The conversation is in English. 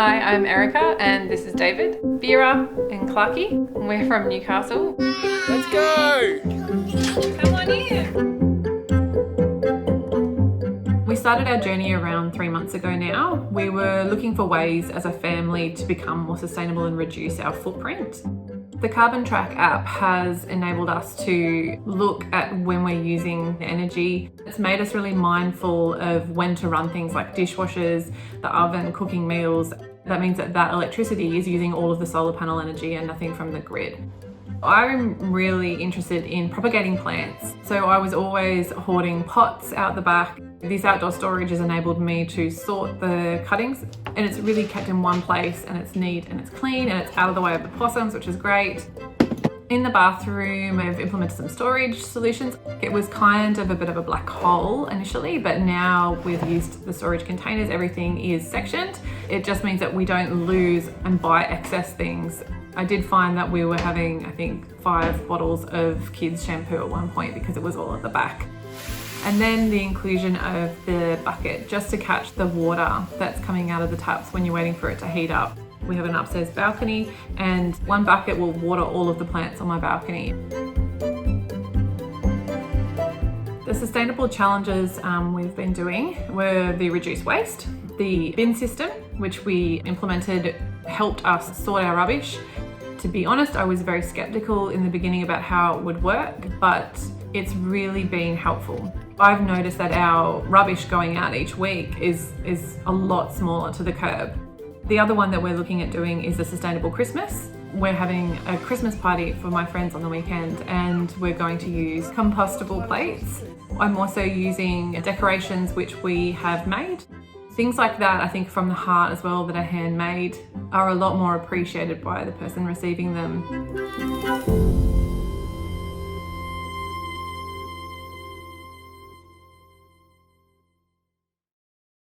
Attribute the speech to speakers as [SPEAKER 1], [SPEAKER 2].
[SPEAKER 1] Hi, I'm Erika and this is David, Vera and Clarky. We're from Newcastle.
[SPEAKER 2] Let's go!
[SPEAKER 1] Come on in. We started our journey around 3 months ago now. We were looking for ways as a family to become more sustainable and reduce our footprint. The Carbon Track app has enabled us to look at when we're using energy. It's made us really mindful of when to run things like dishwashers, the oven, cooking meals. That means that electricity is using all of the solar panel energy and nothing from the grid. I'm really interested in propagating plants. So I was always hoarding pots out the back. This outdoor storage has enabled me to sort the cuttings, and it's really kept in one place, and it's neat and it's clean and it's out of the way of the possums, which is great. In the bathroom, I've implemented some storage solutions. It was kind of a bit of a black hole initially, but now we've used the storage containers, everything is sectioned. It just means that we don't lose and buy excess things. I did find that we were having, I think, 5 bottles of kids' shampoo at one point because it was all at the back. And then the inclusion of the bucket just to catch the water that's coming out of the taps when you're waiting for it to heat up. We have an upstairs balcony and one bucket will water all of the plants on my balcony. The sustainable challenges we've been doing were the reduce waste. The bin system, which we implemented, helped us sort our rubbish. To be honest, I was very skeptical in the beginning about how it would work, but it's really been helpful. I've noticed that our rubbish going out each week is a lot smaller to the curb. The other one that we're looking at doing is a sustainable Christmas. We're having a Christmas party for my friends on the weekend and we're going to use compostable plates. I'm also using decorations which we have made. Things like that, I think from the heart as well, that are handmade, are a lot more appreciated by the person receiving them.